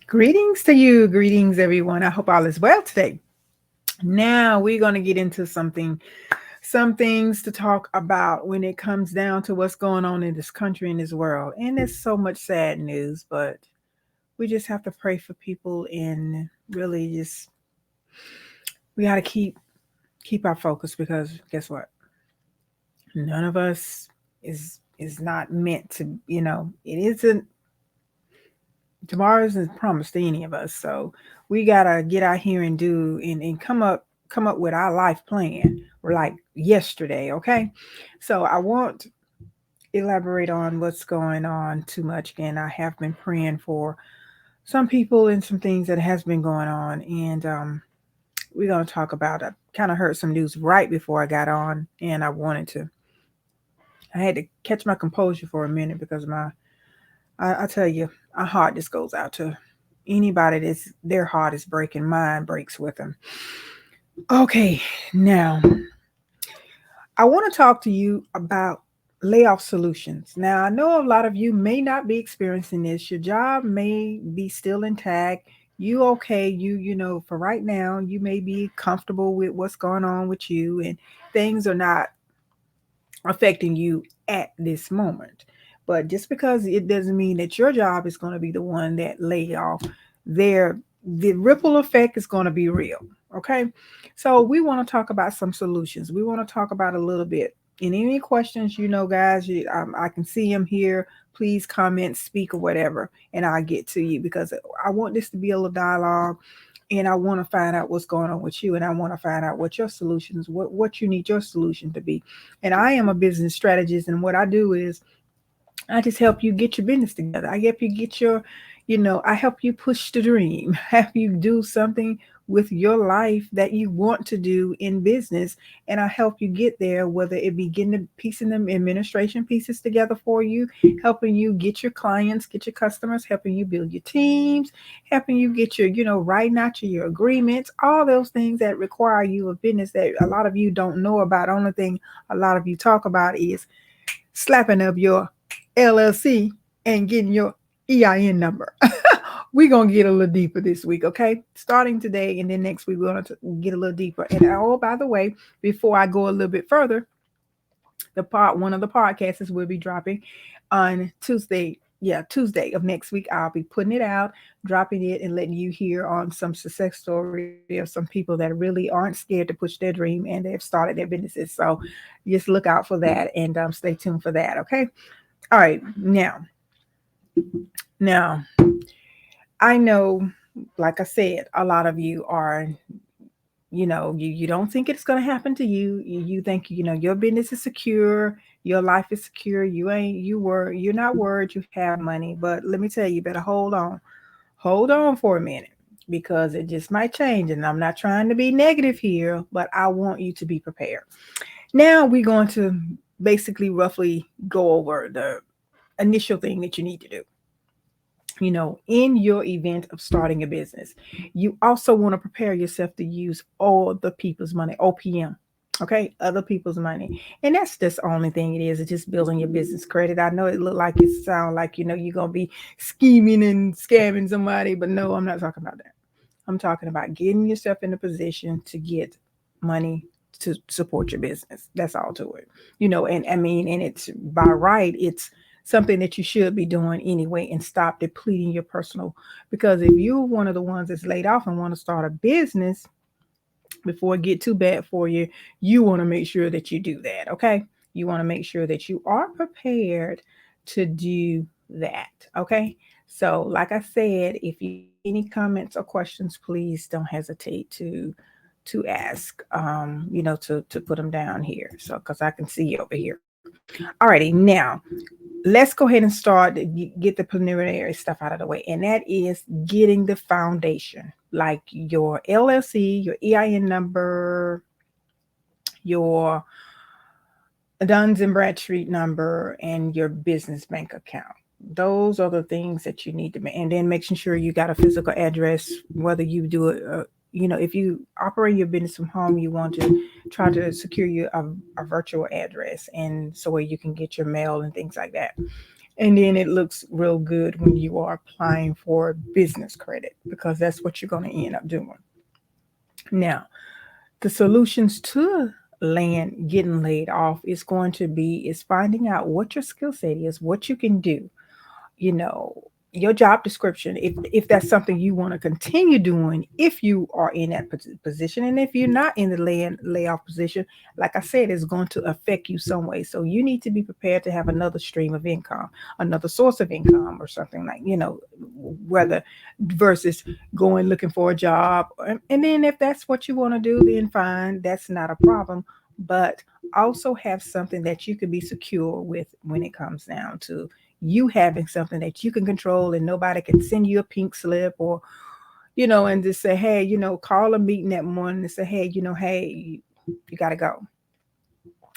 Greetings to you. Greetings, everyone. I hope all is well today. Now we're going to get into some things to talk about when it comes down to what's going on in this country and this world. And there's so much sad news, but we just have to pray for people and really just we got to keep our focus because guess what? None of us is not meant to, it isn't tomorrow isn't promised to any of us. So we gotta get out here and do and come up with our life plan like yesterday, okay? So I won't elaborate on what's going on too much. Again, I have been praying for some people and some things that has been going on, and we're gonna talk about. I kind of heard some news right before I got on, and I had to catch my composure for a minute because I tell you, our heart just goes out to anybody that's their heart is breaking, mine breaks with them. Okay, now I want to talk to you about layoff solutions. Now, I know a lot of you may not be experiencing this. Your job may be still intact. You okay, for right now, you may be comfortable with what's going on with you and things are not affecting you at this moment. But just because it doesn't mean that your job is going to be the one that lay off, there the ripple effect is going to be real. Okay. So we want to talk about some solutions. We want to talk about a little bit. And any questions, guys, I can see them here. Please comment, speak, or whatever, and I'll get to you because I want this to be a little dialogue and I want to find out what's going on with you and I want to find out what your solutions, what you need your solution to be. And I am a business strategist, and what I do is I just help you get your business together. I help you get I help you push the dream, have you do something with your life that you want to do in business. And I help you get there, whether it be getting the piecing them administration pieces together for you, helping you get your clients, get your customers, helping you build your teams, helping you get your, writing out your agreements, all those things that require you a business that a lot of you don't know about. Only thing a lot of you talk about is slapping up your LLC and getting your EIN number. We're going to get a little deeper this week, okay? Starting today and then next week, we're going to get a little deeper. And oh, by the way, before I go a little bit further, one of the podcasts will be dropping on Tuesday. Yeah, Tuesday of next week. I'll be putting it out, dropping it, and letting you hear on some success story of some people that really aren't scared to push their dream and they've started their businesses. So just look out for that and stay tuned for that. Okay. All right. Now, I know, like I said, a lot of you are, you don't think it's going to happen to you. You think, your business is secure, your life is secure. You're not worried you have money. But let me tell you, you better hold on for a minute because it just might change. And I'm not trying to be negative here, but I want you to be prepared. Now we're going to basically roughly go over the initial thing that you need to do. In your event of starting a business, you also want to prepare yourself to use all the people's money, OPM. Okay, other people's money, and that's just the only thing it is. It's just building your business credit. I know it look like it sound like you're gonna be scheming and scamming somebody, but no, I'm not talking about that. I'm talking about getting yourself in a position to get money to support your business. That's all to it. And I mean, and it's by right, it's something that you should be doing anyway and stop depleting your personal. Because if you're one of the ones that's laid off and want to start a business before it get too bad for you, you want to make sure that you do that. Okay. You want to make sure that you are prepared to do that. Okay. So, like I said, if you have any comments or questions, please don't hesitate to ask. To put them down here. So, because I can see you over here. Alrighty, now let's go ahead and start get the preliminary stuff out of the way, and that is getting the foundation, like your LLC, your EIN number, your Duns and Bradstreet number, and your business bank account. Those are the things that you need to make, and then making sure you got a physical address. Whether you do it, if you operate your business from home, you want to try to secure a virtual address, and so where you can get your mail and things like that. And then it looks real good when you are applying for business credit, because that's what you're going to end up doing. Now, the solutions to getting laid off is going to be is finding out what your skill set is, what you can do, you know, your job description, if that's something you want to continue doing, if you are in that position. And if you're not in the layoff position, like I said, it's going to affect you some way. So you need to be prepared to have another stream of income, another source of income, or something, like, whether versus going looking for a job. And then if that's what you want to do, then fine, that's not a problem. But also have something that you can be secure with when it comes down to you having something that you can control, and nobody can send you a pink slip, or and just say, hey, call a meeting that morning and say, hey, hey, you got to go.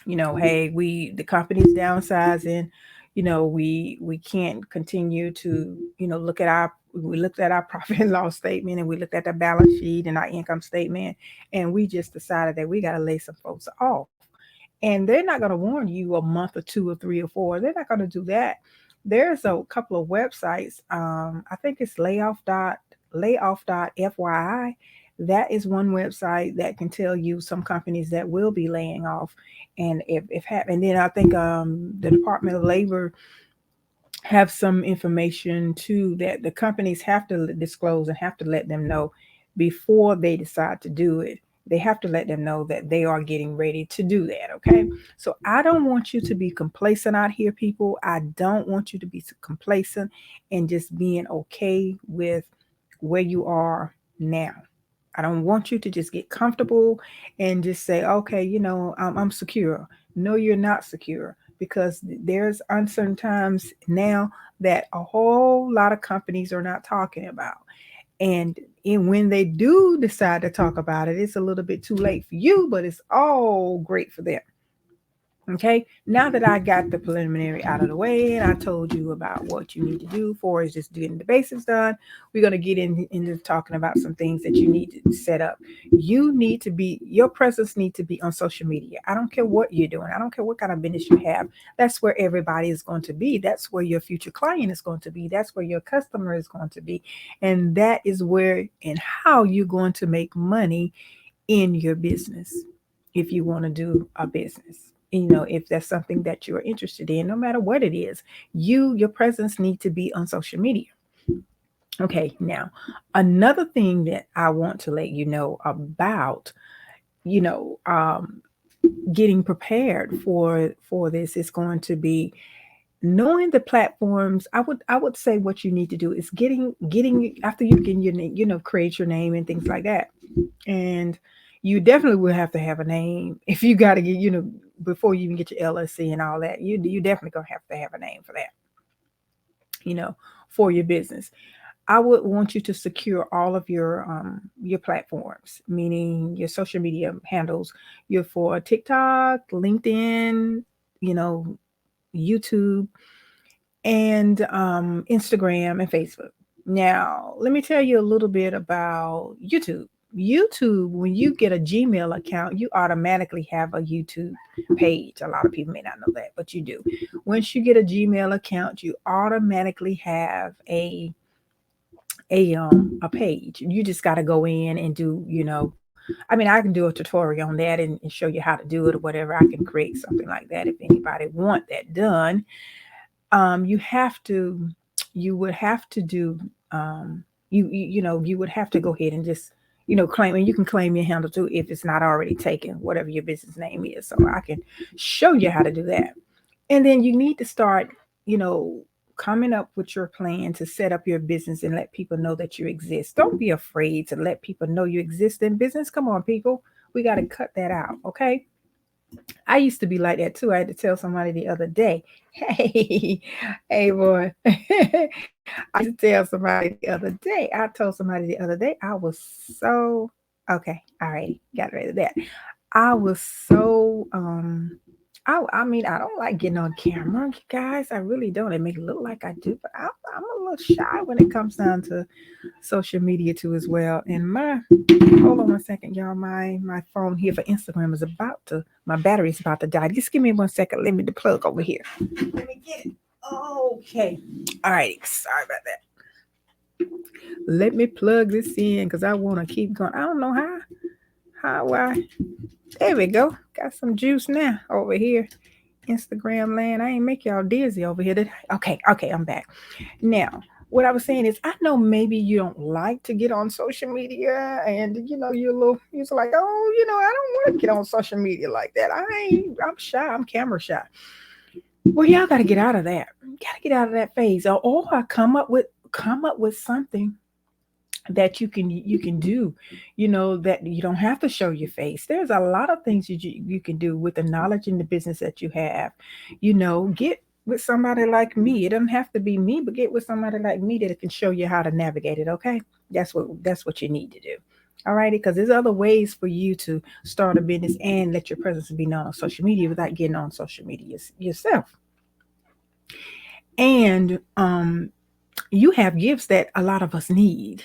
Hey, the company's downsizing. We can't continue to look at our we looked at our profit and loss statement, and we looked at the balance sheet and our income statement, and we just decided that we got to lay some folks off. And they're not going to warn you a month or two or three or four. They're not going to do that. There's a couple of websites. I think it's layoff.fyi. That is one website that can tell you some companies that will be laying off. And and then I think the Department of Labor have some information too that the companies have to disclose and have to let them know before they decide to do it. They have to let them know that they are getting ready to do that. Okay. So I don't want you to be complacent out here, people. I don't want you to be complacent and just being okay with where you are now. I don't want you to just get comfortable and just say, okay, I'm secure. No, you're not secure, because there's uncertain times now that a whole lot of companies are not talking about. And when they do decide to talk about it, it's a little bit too late for you, but it's all great for them. Okay, now that I got the preliminary out of the way and I told you about what you need to do for is just getting the basics done, we're going to get into talking about some things that you need to set up. Your presence needs to be on social media. I don't care what you're doing. I don't care what kind of business you have. That's where everybody is going to be. That's where your future client is going to be. That's where your customer is going to be. And that is where and how you're going to make money in your business if you want to do a business. If that's something that you're interested in, no matter what it is, your presence need to be on social media. Okay, now another thing that I want to let you know about, you know, um, getting prepared for this is going to be knowing the platforms. I would say what you need to do is getting after you get your name, create your name and things like that. And you definitely will have to have a name if you got to get, before you even get your LLC and all that. You definitely gonna have to have a name for that, for your business. I would want you to secure all of your platforms, meaning your social media handles, your for TikTok, LinkedIn, you know, YouTube, and Instagram and Facebook. Now, let me tell you a little bit about YouTube. YouTube, when you get a Gmail account, you automatically have a YouTube page. A lot of people may not know that, but you do. Once you get a Gmail account, you automatically have a page. You just got to go in and do, I mean, I can do a tutorial on that and show you how to do it or whatever. I can create something like that if anybody want that done. You have to you would have to do you would have to go ahead and just claim, and you can claim your handle too if it's not already taken, whatever your business name is, so I can show you how to do that. And then you need to start you know coming up with your plan to set up your business and let people know that you exist. Don't be afraid to let people know you exist in business. Come on, people, we got to cut that out. Okay, I used to be like that too. I had to tell somebody the other day, hey, hey, boy. I used to tell somebody the other day. I told somebody the other day, I was so, okay, all right, got rid of that. I was so, I mean, I don't like getting on camera, you guys. I really don't. It make it look like I do, but I'm a little shy when it comes down to social media too as well. And hold on one second, y'all. My phone here for Instagram is my battery's about to die. Just give me 1 second. Let me the plug over here. Let me get it. Oh Okay. All right. Sorry about that. Let me plug this in because I want to keep going. I don't know how I. There we go. Got some juice now over here. Instagram land. I ain't make y'all dizzy over here. Okay, I'm back. Now, what I was saying is, I know maybe you don't like to get on social media, and you're like, oh, I don't want to get on social media like that. I'm shy. I'm camera shy. Well, y'all got to get out of that. Got to get out of that phase, or come up with something that you can do, that you don't have to show your face. There's a lot of things you can do with the knowledge in the business that you have. Get with somebody like me. It doesn't have to be me, but get with somebody like me that can show you how to navigate it. Okay, that's what you need to do. All righty, because there's other ways for you to start a business and let your presence be known on social media without getting on social media yourself. And you have gifts that a lot of us need.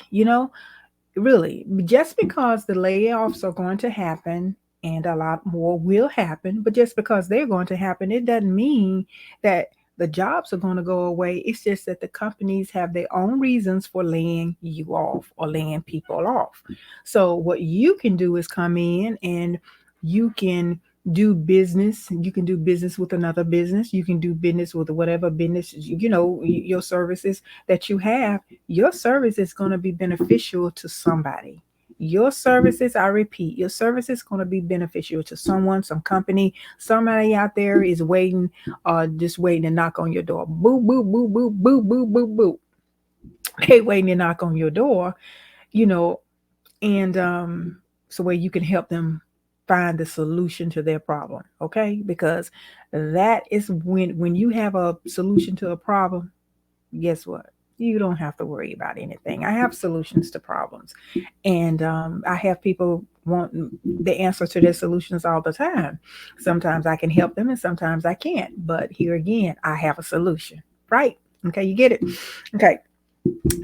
Really, just because the layoffs are going to happen and a lot more will happen, but just because they're going to happen, it doesn't mean that the jobs are going to go away. It's just that the companies have their own reasons for laying you off or laying people off. So what you can do is come in and you can do business with another business. You can do business with whatever business, your services that you have. Your service is going to be beneficial to somebody. Your services, I repeat, your service is going to be beneficial to someone, some company. Somebody out there is waiting, just waiting to knock on your door. Boo, boo, boo, boo, boo, boo, boo, boo. They waiting to knock on your door, you know, and so where you can help them find the solution to their problem. Okay, because that is when you have a solution to a problem, guess what? You don't have to worry about anything. I have solutions to problems, and I have people want the answer to their solutions all the time. Sometimes I can help them, and sometimes I can't. But here again, I have a solution, right? Okay, you get it? Okay.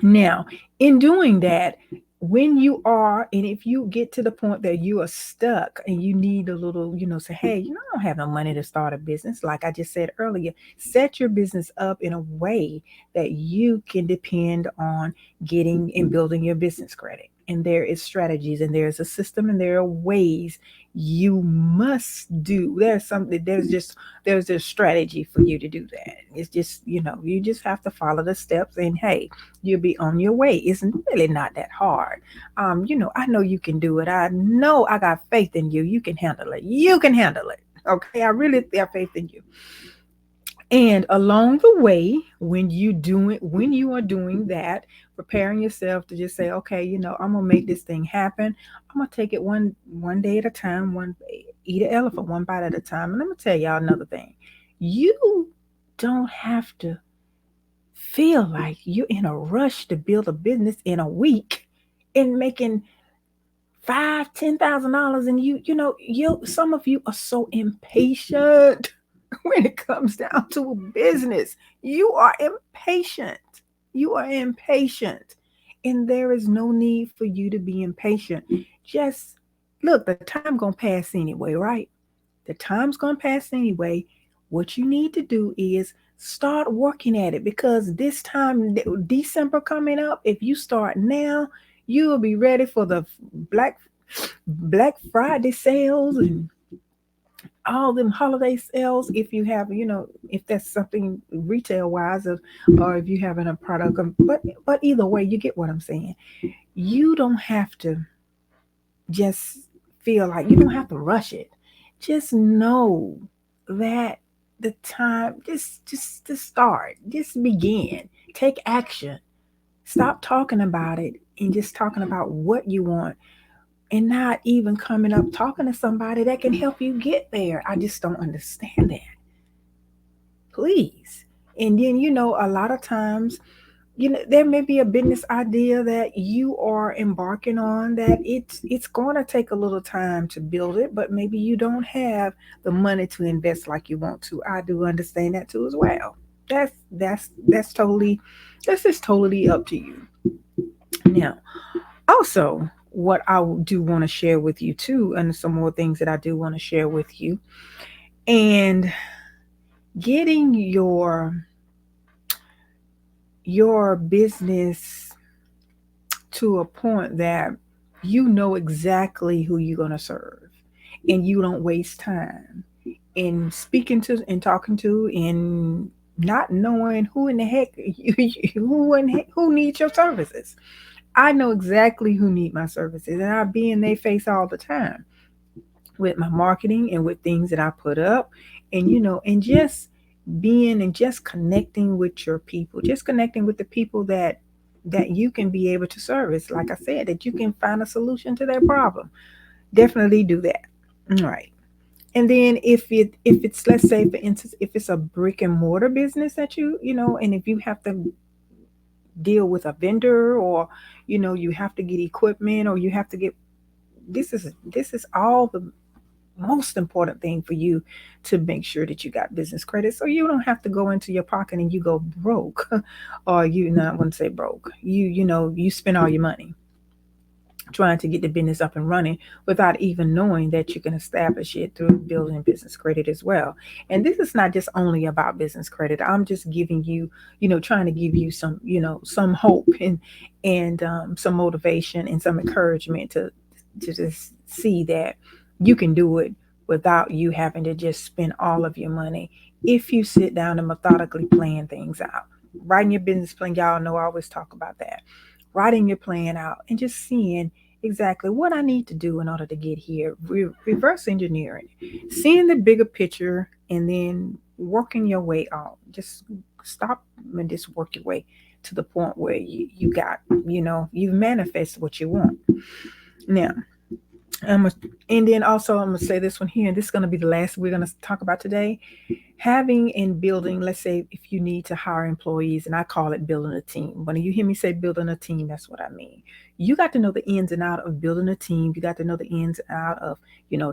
Now, in doing that, when you are, and if you get to the point that you are stuck and you need a little, say, hey, I don't have no money to start a business. Like I just said earlier, set your business up in a way that you can depend on getting and building your business credit. And there is strategies and there's a system and there are ways you must do. There's a strategy for you to do that. It's just, you just have to follow the steps, and hey, you'll be on your way. It's really not that hard. I know you can do it. I know I got faith in you. You can handle it. You can handle it. Okay, I really have faith in you. And along the way, when you are doing that, preparing yourself to just say, okay, I'm gonna make this thing happen. I'm gonna take it one day at a time, eat an elephant one bite at a time. And let me tell y'all another thing. You don't have to feel like you're in a rush to build a business in a week and making $5,000, $10,000, and some of you are so impatient when it comes down to a business. You are impatient. You are impatient. And there is no need for you to be impatient. Just look, the time gonna pass anyway, right? The time's gonna pass anyway. What you need to do is start working at it, because this time, December coming up, if you start now, you will be ready for the Black Friday sales and all them holiday sales. If you have, if that's something retail wise, or if you having a product, but either way, you get what I'm saying. You don't have to just feel like you don't have to rush it. Just know that the time, just to start, just begin, take action. Stop talking about it and just talking about what you want, and not even coming up talking to somebody that can help you get there. I just don't understand that. Please. And then, a lot of times, there may be a business idea that you are embarking on that it's going to take a little time to build it, but maybe you don't have the money to invest like you want to. I do understand that too as well. That's just totally up to you. Now, also, what I do want to share with you too, and some more things that I do want to share with you, and getting your your business to a point that you know exactly who you're going to serve, and you don't waste time in speaking to and talking to and not knowing who in the heck who needs your services. I know exactly who need my services, and I be in their face all the time with my marketing and with things that I put up, and and just being and just connecting with your people, just connecting with the people that you can be able to service. Like I said, that you can find a solution to their problem. Definitely do that. All right. And then if it's, let's say for instance, if it's a brick and mortar business that and if you have to deal with a vendor, or you have to get equipment, or you have to get, this is all the most important thing for you, to make sure that you got business credit, so you don't have to go into your pocket and you go broke or you not want to say broke, you spend all your money trying to get the business up and running without even knowing that you can establish it through building business credit as well. And this is not just only about business credit. I'm just giving you, trying to give you some, some hope and some motivation and some encouragement to just see that you can do it without you having to just spend all of your money if you sit down and methodically plan things out. Writing your business plan, y'all know I always talk about that. Writing your plan out and just seeing exactly what I need to do in order to get here. Reverse engineering, seeing the bigger picture, and then working your way out. Just stop and just work your way to the point where you got, you manifest what you want. Now, I'm a, and then also I'm gonna say this one here, and this is gonna be the last we're gonna talk about today. Having and building, let's say if you need to hire employees, and I call it building a team. When you hear me say building a team, that's what I mean. You got to know the ins and out of building a team. You got to know the ins and out of,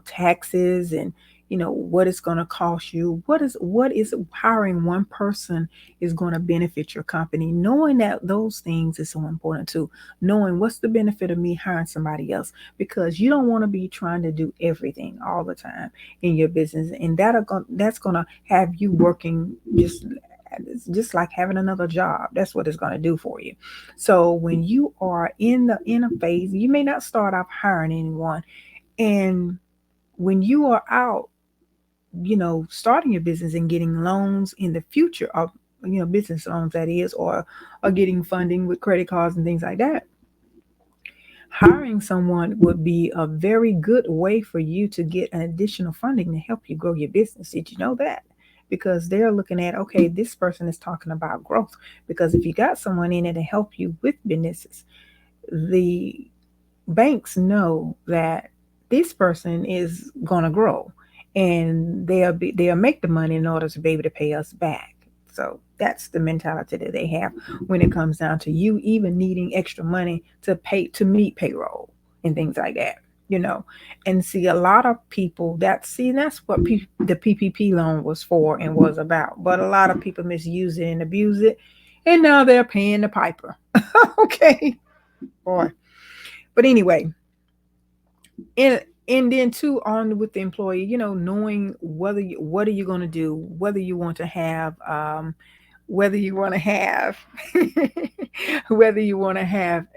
taxes, and what it's going to cost you. What is hiring one person is going to benefit your company. Knowing that those things is so important too. Knowing what's the benefit of me hiring somebody else, because you don't want to be trying to do everything all the time in your business, and that's gonna have you working just like having another job. That's what it's gonna do for you. So when you are in a phase, you may not start off hiring anyone, and when you are out, starting your business and getting loans in the future, of business loans that is, or getting funding with credit cards and things like that, hiring someone would be a very good way for you to get an additional funding to help you grow your business. Did you know that? Because they're looking at, okay, this person is talking about growth. Because if you got someone in it to help you with businesses, the banks know that this person is going to grow, and they'll make the money in order to be able to pay us back. So that's the mentality that they have when it comes down to you even needing extra money to meet payroll and things like that. You know, and see a lot of people that's what the PPP loan was for and was about. But a lot of people misuse it and abuse it, and now they're paying the piper. Okay, boy. But anyway, and then too, on with the employee, knowing what are you going to do, whether you want to have whether you want to have whether you want to have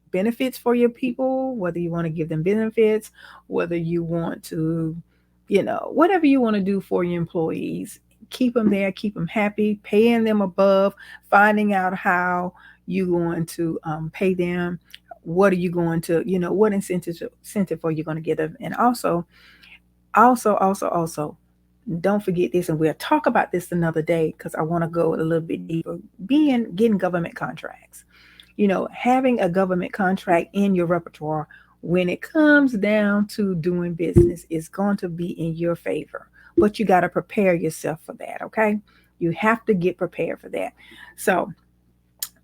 benefits for your people, whether you want to give them benefits, whether you want to, whatever you want to do for your employees. Keep them there, keep them happy, paying them above, finding out how you going to pay them. What are you going to, what incentive are you going to get them? And also, don't forget this, and we'll talk about this another day because I want to go a little bit deeper. Getting government contracts, having a government contract in your repertoire when it comes down to doing business is going to be in your favor. But you got to prepare yourself for that, okay? You have to get prepared for that. So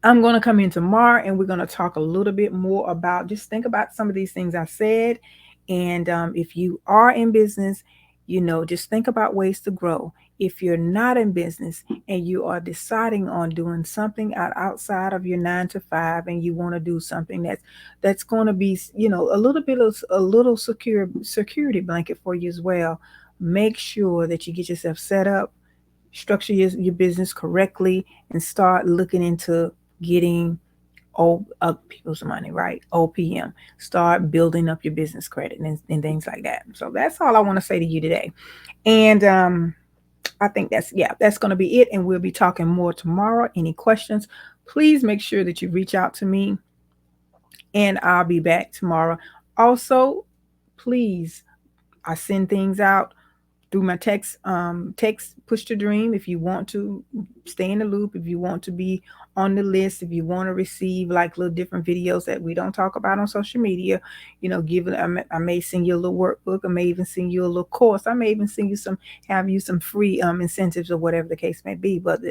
I'm going to come in tomorrow, and we're going to talk a little bit more about, just think about some of these things I said. And if you are in business, just think about ways to grow. If you're not in business and you are deciding on doing something outside of your 9 to 5, and you want to do something that's going to be, a little bit of a little security blanket for you as well, make sure that you get yourself set up structure your business correctly and start looking into getting other people's money, right? OPM. Start building up your business credit and things like that. So that's all I want to say to you today. And I think that's going to be it. And we'll be talking more tomorrow. Any questions, please make sure that you reach out to me and I'll be back tomorrow. Also, please, I send things out through my text push to dream. If you want to stay in the loop, if you want to be on the list, if you want to receive like little different videos that we don't talk about on social media, give it. I may send you a little workbook. I may even send you a little course. I may even send you have you some free incentives or whatever the case may be. But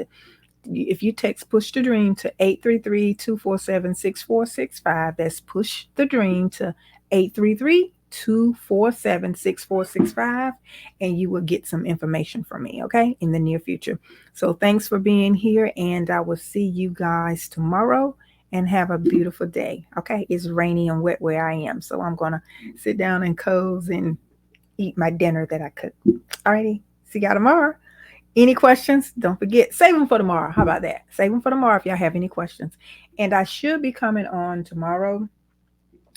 if you text push the dream to 833-247-6465, that's push the dream to 833-247-6465, and you will get some information from me, okay, in the near future. So thanks for being here, and I will see you guys tomorrow, and have a beautiful day. Okay, it's rainy and wet where I am, so I'm gonna sit down and cozy and eat my dinner that I cooked. Alrighty, see y'all tomorrow. Any questions? Don't forget, save them for tomorrow. How about that? Save them for tomorrow if y'all have any questions. And I should be coming on tomorrow.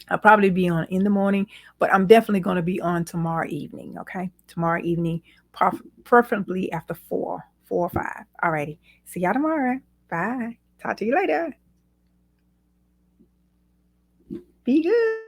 I'll probably be on in the morning, but I'm definitely going to be on tomorrow evening. Okay, tomorrow evening, preferably after 4 or 5. Alrighty, see y'all tomorrow. Bye. Talk to you later. Be good.